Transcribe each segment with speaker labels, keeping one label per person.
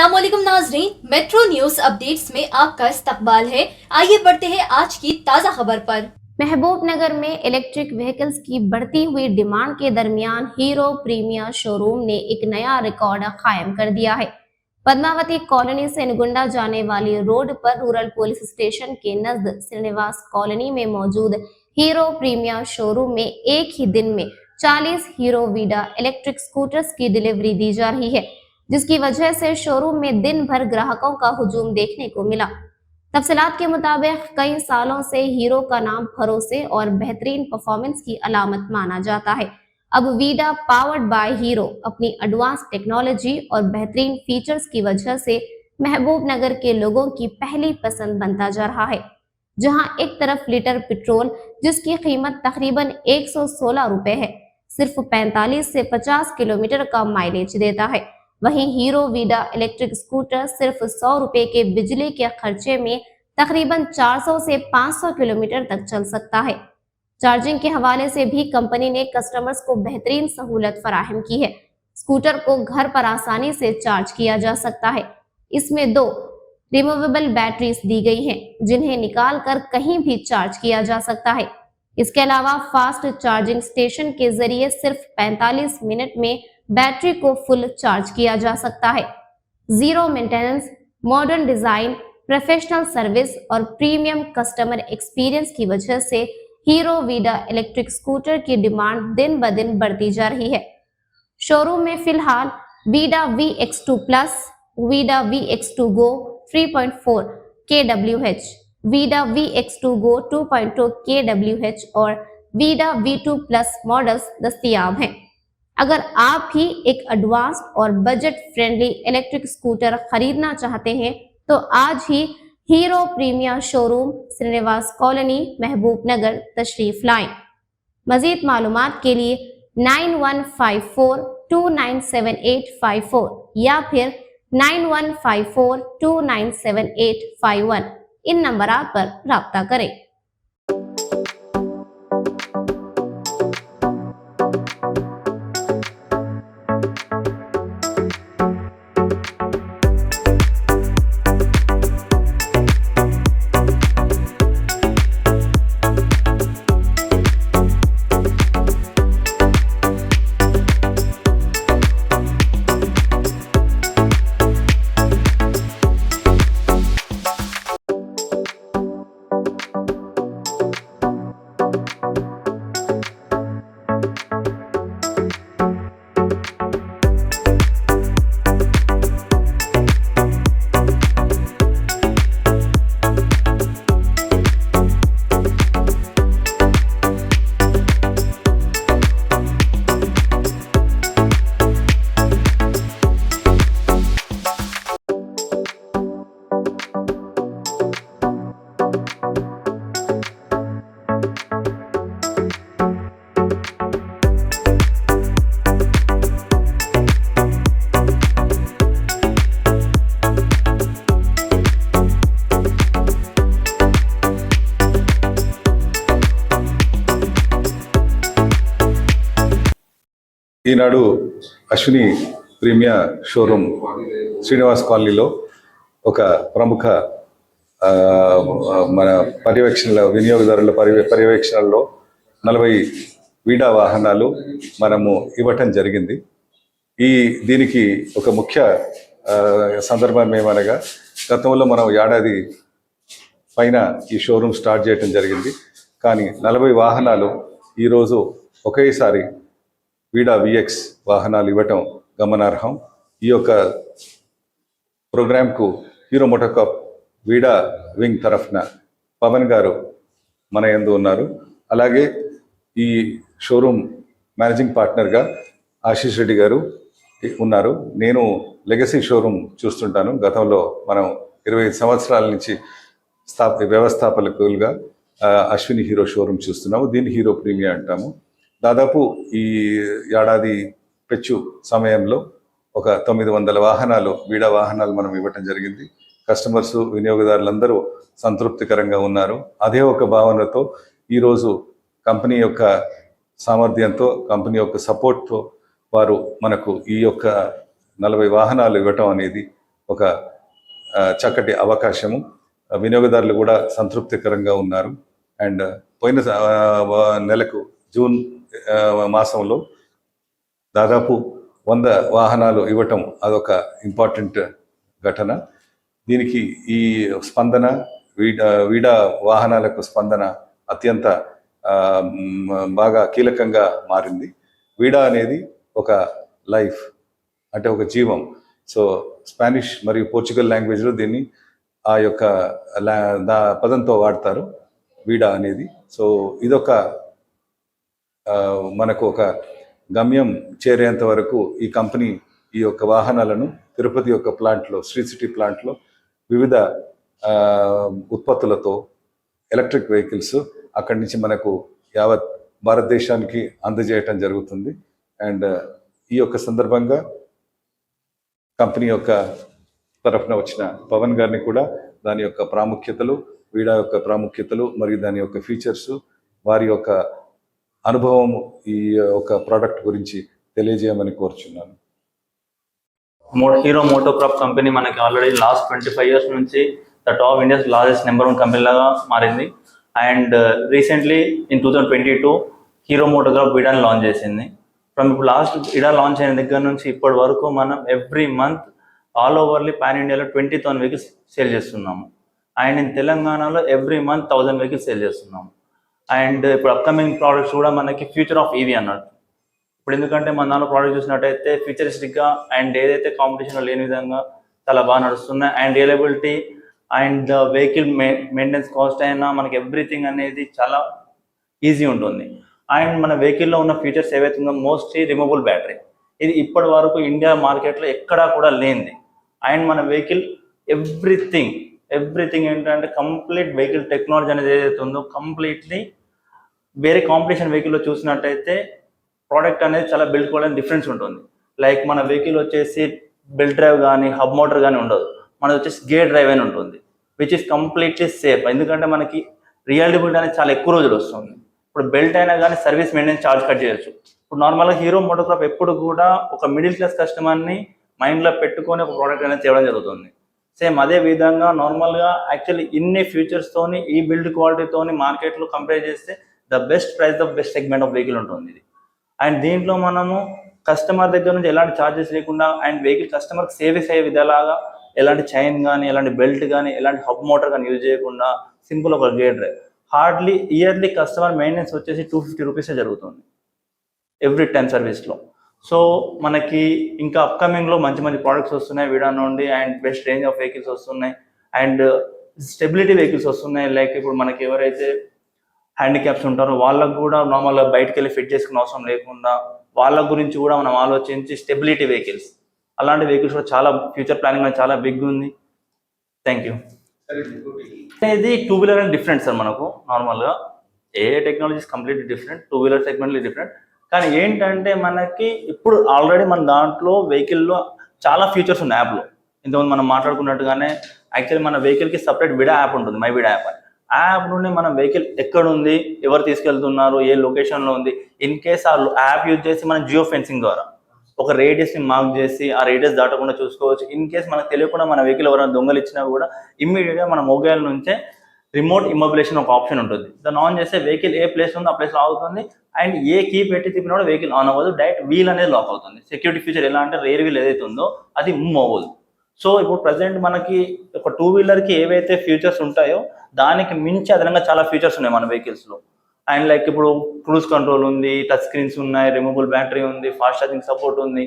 Speaker 1: अस्सलाम वालेकुम नाज़रीन, मेट्रो न्यूज अपडेट्स में आपका इस्तकबाल है। आइए बढ़ते हैं आज की ताज़ा खबर पर।
Speaker 2: महबूबनगर में इलेक्ट्रिक व्हीकल्स की बढ़ती हुई डिमांड के दरमियान हीरो प्रीमियर शोरूम ने एक नया रिकॉर्ड कायम कर दिया है। पद्मावती कॉलोनी से नगुंडा जाने वाली रोड पर रूरल पुलिस स्टेशन के नजदीक श्रीनिवास कॉलोनी में मौजूद हीरो प्रीमियर शोरूम में एक ही दिन में 40 हीरो वीडा इलेक्ट्रिक स्कूटर्स की डिलीवरी दी जा रही है, जिसकी वजह से शोरूम में दिन भर ग्राहकों का हुजूम देखने को मिला। तफसीलात के मुताबिक कई सालों से हीरो का नाम भरोसे और बेहतरीन परफॉर्मेंस की अलामत माना जाता है। अब वीडा पावर्ड बाय हीरो अपनी एडवांस टेक्नोलॉजी और बेहतरीन फीचर्स की वजह से महबूब नगर के लोगों की पहली पसंद बनता जा रहा है। जहां एक तरफ लीटर पेट्रोल जिसकी कीमत तकरीबन 116 रुपए है, सिर्फ 45 से 50 किलोमीटर का माइलेज देता है, वहीं हीरो वीडा इलेक्ट्रिक स्कूटर सिर्फ 100 रुपए के बिजली के खर्चे में तकरीबन 400 से 500 किलोमीटर तक चल सकता है। चार्जिंग के हवाले से भी कंपनी ने कस्टमर्स को बेहतरीन सहूलत फराहम की है। स्कूटर को घर पर आसानी से चार्ज किया जा सकता है। इसमें 2 रिमूवेबल बैटरीज दी गई हैं, जिन्हें निकाल कर कहीं भी चार्ज किया जा सकता है। इसके अलावा फास्ट चार्जिंग स्टेशन के जरिए सिर्फ 45 मिनट में बैटरी को फुल चार्ज किया जा सकता है। Zero maintenance, modern design, professional service और प्रीमियम कस्टमर एक्सपीरियंस की वजह से हीरो वीडा इलेक्ट्रिक स्कूटर की डिमांड दिन ब दिन बढ़ती जा रही है। शोरूम में फिलहाल Vida VX2 plus, Vida VX2 Go 3.4 kWh, Vida VX2 Go 2.2 kWh और वीडा V2 प्लस मॉडल्स दस्तयाब हैं। अगर आप भी एक एडवांस और बजट फ्रेंडली इलेक्ट्रिक स्कूटर खरीदना चाहते हैं तो आज ही Hero Premier showroom Srinivas colony Mahbubnagar तशरीफ लाएं। मजीद मालूमात के लिए 9154297854 या फिर 9154297851 इन नंबरात पर राब्ता करें।
Speaker 3: ఈనాడు అశ్విని ప్రీమియర్ షోరూమ్ శ్రీనివాస్ కాలనీలో ఒక ప్రముఖ మన పర్యవేక్షణలో వినియోగదారుల పర్యవేక్షణలో 40 వీడా వాహనాలు మనము ఇవ్వటం జరిగింది. దీనికి ఒక ముఖ్య సందర్భం ఏమనగా గతంలో మనం ఏడాది పైన ఈ షోరూమ్ స్టార్ట్ చేయడం జరిగింది. కానీ 40 వాహనాలు ఈరోజు ఒకేసారి వీడా VX వాహనాలు ఇవ్వటం గమనార్హం. ఈ యొక్క ప్రోగ్రాంకు హీరో మోటోకార్ప్ వీడా వింగ్ తరఫున పవన్ గారు మన యందు ఉన్నారు. అలాగే ఈ షోరూమ్ మేనేజింగ్ పార్ట్నర్గా ఆశీష్ రెడ్డి గారు ఉన్నారు. నేను లెగసీ షోరూమ్ చూస్తుంటాను. గతంలో మనం 25 సంవత్సరాల నుంచి వ్యవస్థాపకులుగా అశ్విని హీరో షోరూమ్ చూస్తున్నాము. దీన్ని హీరో ప్రీమియర్ అంటాము. దాదాపు ఈ ఏడాది పెచ్చు సమయంలో ఒక 900 వాహనాలు వీడా వాహనాలు మనం ఇవ్వటం జరిగింది. కస్టమర్స్ వినియోగదారులందరూ సంతృప్తికరంగా ఉన్నారు. అదే ఒక భావనతో ఈరోజు కంపెనీ యొక్క సామర్థ్యంతో, కంపెనీ యొక్క సపోర్ట్తో వారు మనకు ఈ యొక్క 40 వాహనాలు ఇవ్వటం అనేది ఒక చక్కటి అవకాశము. వినియోగదారులు కూడా సంతృప్తికరంగా ఉన్నారు. అండ్ పోయిన నెలకు జూన్ మాసంలో దాదాపు 100 వాహనాలు ఇవ్వటం అదొక ఇంపార్టెంట్ ఘటన. దీనికి ఈ స్పందన వీడా వాహనాలకు స్పందన అత్యంత బాగా కీలకంగా మారింది. వీడా అనేది ఒక లైఫ్, అంటే ఒక జీవం. సో స్పానిష్ మరియు పోర్చుగల్ లాంగ్వేజ్లో దీన్ని ఆ యొక్క పదంతో వాడతారు, వీడా అనేది. సో ఇదొక మనకు ఒక గమ్యం చేరేంత వరకు ఈ కంపెనీ ఈ యొక్క వాహనాలను తిరుపతి యొక్క ప్లాంట్లో, శ్రీ సిటీ ప్లాంట్లో వివిధ ఉత్పత్తులతో ఎలక్ట్రిక్ వెహికల్స్ అక్కడి నుంచి మనకు యావత్ భారతదేశానికి అందజేయటం జరుగుతుంది. అండ్ ఈ యొక్క సందర్భంగా కంపెనీ యొక్క తరఫున వచ్చిన పవన్ గారిని కూడా దాని యొక్క ప్రాముఖ్యతలు, వీడా యొక్క ప్రాముఖ్యతలు మరియు దాని యొక్క ఫీచర్స్, వారి యొక్క అనుభవం ఈ యొక్క ప్రోడక్ట్ గురించి తెలియజేయమని కోరుచున్నాను.
Speaker 4: హీరో మోటోక్రాప్ కంపెనీ మనకి ఆల్రెడీ లాస్ట్ 25 years నుంచి the top India's largest number 1 company లాగా మారింది. And recently in 2022 Hero MotoCorp వీడాని లాంచ్ చేసింది. ఫ్రమ్ ఇప్పుడు లాస్ట్ వీడా లాంచ్ అయిన దగ్గర నుంచి ఇప్పటి వరకు మనం every month all overly pan ఇండియాలో 20,000 వెహికల్స్ సేల్ చేస్తున్నాము. అండ్ ఇన్ తెలంగాణలో ఎవ్రీ మంత్ 1000 వెహికల్స్ సేల్ చేస్తున్నాము. అండ్ ఇప్పుడు అప్కమింగ్ ప్రోడక్ట్స్ కూడా మనకి ఫ్యూచర్ ఆఫ్ ఈవీ అన్నట్టు. ఇప్పుడు ఎందుకంటే మన దాంట్లో ప్రోడక్ట్ చూసినట్టయితే ఫ్యూచరిస్టిక్గా అండ్ ఏదైతే కాంపిటీషన్లో లేని విధంగా చాలా బాగా నడుస్తున్నాయి. And reliability and vehicle maintenance cost అయినా మనకి ఎవ్రీథింగ్ అనేది చాలా ఈజీ ఉంటుంది. అండ్ మన వెహికల్లో ఉన్న ఫీచర్స్ ఏవైతే ఉందో మోస్ట్లీ రిమూవబుల్ బ్యాటరీ, ఇది ఇప్పటి వరకు ఇండియా మార్కెట్లో ఎక్కడా కూడా లేనిది. అండ్ మన వెహికల్ ఎవ్రీథింగ్ ఏంటంటే కంప్లీట్ వెహికల్ టెక్నాలజీ అనేది ఏదైతే ఉందో కంప్లీట్లీ వేరే కాంపిటీషన్ వెహికల్లో చూసినట్టయితే ప్రోడక్ట్ అనేది చాలా బిల్డ్ క్వాలిటీ డిఫరెన్స్ ఉంటుంది. లైక్ మన వెహికల్ వచ్చేసి బెల్ట్ డ్రైవ్ కానీ హబ్ మోటార్ కానీ ఉండదు, మనది వచ్చేసి గేర్ డ్రైవ్ అని ఉంటుంది, విచ్ ఇస్ కంప్లీట్లీ సేఫ్. ఎందుకంటే మనకి రియలబిలిటీ అనేది చాలా ఎక్కువ రోజులు వస్తుంది. ఇప్పుడు బెల్ట్ అయినా కానీ సర్వీస్ మెయింటెనెన్స్ ఛార్జ్ కట్ చేయొచ్చు. ఇప్పుడు నార్మల్గా హీరో మోటోక్రాప్ ఎప్పుడు కూడా ఒక మిడిల్ క్లాస్ కస్టమర్ని మైండ్లో పెట్టుకొని ఒక ప్రోడక్ట్ అనేది చేయడం జరుగుతుంది. సేమ్ అదే విధంగా నార్మల్గా యాక్చువల్లీ ఇన్ని ఫీచర్స్తోని ఈ బిల్డ్ క్వాలిటీతోని మార్కెట్లో కంపేర్ చేస్తే the best price the best segment of vehicle ఉంటుంది ఇది. అండ్ దీంట్లో మనము కస్టమర్ దగ్గర నుంచి ఎలాంటి ఛార్జెస్ లేకుండా అండ్ వెహికల్ కస్టమర్కి సేవింగ్స్ అయ్యే విధాలాగా ఎలాంటి చైన్ కానీ ఎలాంటి బెల్ట్ కానీ ఎలాంటి హబ్ మోటార్ కానీ యూజ్ చేయకుండా సింపుల్ ఒక gear drive. Hardly yearly customer maintenance వచ్చేసి 250 రూపీసే జరుగుతుంది ఎవ్రీ 10 సర్వీస్లో. సో మనకి ఇంకా అప్కమింగ్లో మంచి ప్రోడక్ట్స్ వస్తున్నాయి వీడా నుండి. And best range of vehicles వస్తున్నాయి అండ్ స్టెబిలిటీ వెహికల్స్ వస్తున్నాయి. లైక్ ఇప్పుడు మనకి ఎవరైతే హ్యాండిక్యాప్స్ ఉంటారో వాళ్ళకు కూడా నార్మల్గా బయటకు వెళ్ళి ఫిట్ చేసుకునే అవసరం లేకుండా వాళ్ళ గురించి కూడా మనం ఆలోచించి స్టెబిలిటీ వెహికల్స్, అలాంటి వెహికల్స్ కూడా చాలా ఫ్యూచర్ ప్లానింగ్ అనేది చాలా బిగ్ ఉంది. Thank you. ఇది 2 వీలర్ అనేది డిఫరెంట్ సార్. మనకు నార్మల్గా ఏ టెక్నాలజీస్ కంప్లీట్లీ డిఫరెంట్, 2 వీలర్ సెగ్మెంట్లీ డిఫరెంట్. కానీ ఏంటంటే మనకి ఇప్పుడు ఆల్రెడీ మన దాంట్లో వెహికల్లో చాలా ఫీచర్స్ ఉన్నాయి యాప్లో. ఇంతకుముందు మనం మాట్లాడుకున్నట్టుగానే యాక్చువల్లీ మన వెహికల్కి సపరేట్ విడా యాప్ ఉంటుంది, మై విడా యాప్ అని. ఆ యాప్ నుండి మన వెహికల్ ఎక్కడ ఉంది, ఎవరు తీసుకెళ్తున్నారు, ఏ లొకేషన్లో ఉంది, ఇన్ కేస్ ఆ యాప్ యూజ్ చేసి మనం జియో ఫెన్సింగ్ ద్వారా ఒక రేడియస్ని మార్క్ చేసి ఆ రేడియస్ దాటకుండా చూసుకోవచ్చు. ఇన్ కేస్ మనకు తెలియకుండా మన వెహికల్ ఎవరైనా దొంగలు ఇచ్చినా కూడా ఇమ్మీడియట్గా మన మొబైల్ నుంచే రిమోట్ ఇమ్మొబిలేషన్ ఒక ఆప్షన్ ఉంటుంది. దాన్ని ఆన్ చేస్తే వెహికల్ ఏ ప్లేస్ ఉందో ఆ ప్లేస్లో ఆగుతుంది. అండ్ ఏ కీ పెట్టి తిప్పినా కూడా వెహికల్ ఆన్ అవ్వదు, డైరెక్ట్ వీల్ అనేది లాక్ అవుతుంది. సెక్యూరిటీ ఫీచర్ ఎలా అంటే రేర్ వీల్ ఏదైతే ఉందో అది మూవ్ అవ్వదు. సో ఇప్పుడు ప్రజెంట్ మనకి ఒక 2 వీలర్కి ఏవైతే ఫీచర్స్ ఉంటాయో దానికి మించి అదనంగా చాలా ఫీచర్స్ ఉన్నాయి మన వెహికల్స్లో. అండ్ లైక్ ఇప్పుడు క్రూజ్ కంట్రోల్ ఉంది, టచ్ స్క్రీన్స్ ఉన్నాయి, రిమూవబుల్ బ్యాటరీ ఉంది, ఫాస్ట్ ఛార్జింగ్ సపోర్ట్ ఉంది.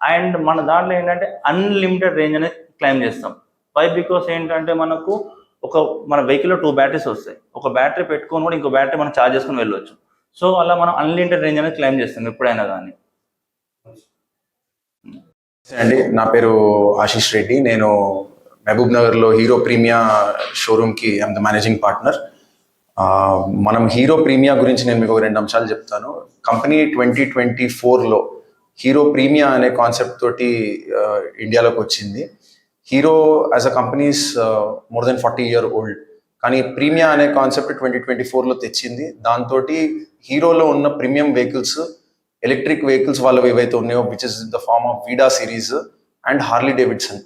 Speaker 4: అండ్ మన దాంట్లో ఏంటంటే అన్లిమిటెడ్ రేంజ్ అనేది క్లైమ్ చేస్తాం. వై? బికాస్ ఏంటంటే మనకు మన వెహికల్లో 2 బ్యాటరీస్ వస్తాయి. ఒక బ్యాటరీ పెట్టుకొని కూడా ఇంకో బ్యాటరీ మనం ఛార్జ్ చేసుకుని వెళ్ళొచ్చు. సో అలా మనం అన్లిమిటెడ్ రేంజ్ అనేది క్లైమ్ చేస్తాం ఎప్పుడైనా కానీ.
Speaker 5: అండి, నా పేరు ఆశీష్ రెడ్డి. నేను మహబూబ్ నగర్లో హీరో ప్రీమియా షోరూమ్కి ఐఎమ్ ద మేనేజింగ్ పార్ట్నర్. మనం హీరో ప్రీమియా గురించి నేను మీకు 2 అంశాలు చెప్తాను. కంపెనీ 2024లో హీరో ప్రీమియా అనే కాన్సెప్ట్ తోటి ఇండియాలోకి వచ్చింది. Hero as a companies more than 40 year old, కానీ ప్రీమియా అనే కాన్సెప్ట్ 2024లో తెచ్చింది. దాంతో హీరోలో ఉన్న ప్రీమియం వెహికల్స్, ఎలక్ట్రిక్ వెహికల్స్ వాళ్ళవి ఏవైతే ఉన్నాయో which is the form of Vida series and Harley Davidson,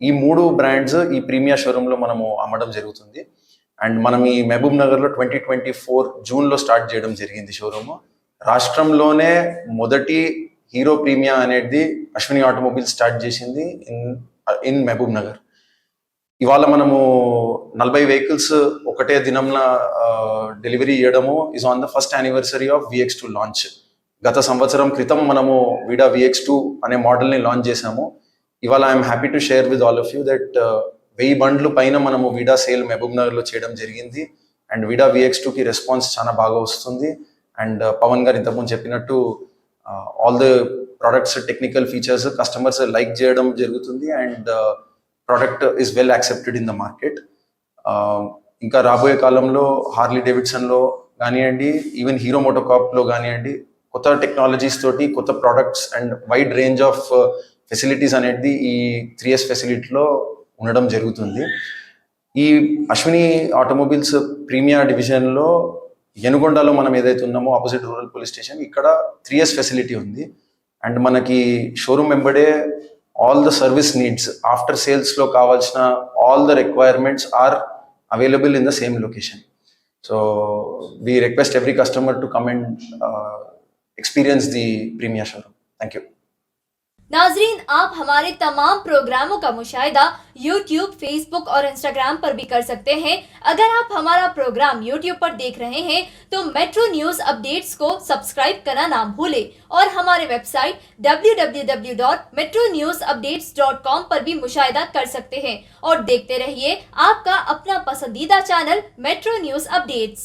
Speaker 5: ఈ 3 బ్రాండ్స్ ఈ ప్రీమియా షోరూంలో మనము అమ్మడం జరుగుతుంది. అండ్ మనం ఈ మహబూబ్ నగర్లో 2024 జూన్లో స్టార్ట్ చేయడం జరిగింది షోరూమ్. రాష్ట్రంలోనే మొదటి హీరో ప్రీమియా అనేది అశ్విని ఆటోమొబైల్స్ స్టార్ట్ చేసింది ఇన్ మహబూబ్ నగర్. ఇవాళ మనము 40 వెహికల్స్ ఒకటే దినంన డెలివరీ చేయడము is on the first anniversary of VX2 launch. గత సంవత్సరం క్రితం మనము వీడా VX2 అనే మోడల్ని లాంచ్ చేసాము. ఇవాళ I'm happy to share with all of you that 1000 బండ్లు పైన మనము వీడా సేల్ మహబూబ్ నగర్లో చేయడం జరిగింది. అండ్ వీడా VX2కి రెస్పాన్స్ చాలా బాగా వస్తుంది. అండ్ పవన్ గారు ఇంతకుముందు చెప్పినట్టు all the products technical features customers like చేయడం జరుగుతుంది. And product is well accepted in the market. ఇంకా రాబోయే కాలంలో హార్లీ డేవిడ్సన్లో కానివ్వండి, ఈవెన్ హీరో మోటోకార్ప్లో కానివ్వండి, కొత్త టెక్నాలజీస్ తోటి కొత్త products and wide range of facilities అనేది ఈ 3S ఫెసిలిటీలో ఉండడం జరుగుతుంది. ఈ అశ్విని ఆటోమొబైల్స్ ప్రీమియా డివిజన్లో యనుగొండలో మనం ఏదైతే ఉన్నామో ఆపోజిట్ రూరల్ పోలీస్ స్టేషన్, ఇక్కడ 3S ఫెసిలిటీ ఉంది. అండ్ మనకి షోరూమ్ వెంబడే all the service needs after సేల్స్లో కావాల్సిన all the requirements are available in the same location. So we request every customer to come and experience the Premia showroom. Thank you.
Speaker 1: नाजरीन, आप हमारे तमाम प्रोग्रामों का मुशाहिदा YouTube, Facebook और Instagram पर भी कर सकते हैं. अगर आप हमारा प्रोग्राम YouTube पर देख रहे हैं तो मेट्रो न्यूज अपडेट्स को सब्सक्राइब करना ना भूलें और हमारे वेबसाइट www.metronewsupdates.com पर भी मुशाहिदा कर सकते हैं और देखते रहिए आपका अपना पसंदीदा चैनल मेट्रो न्यूज अपडेट्स.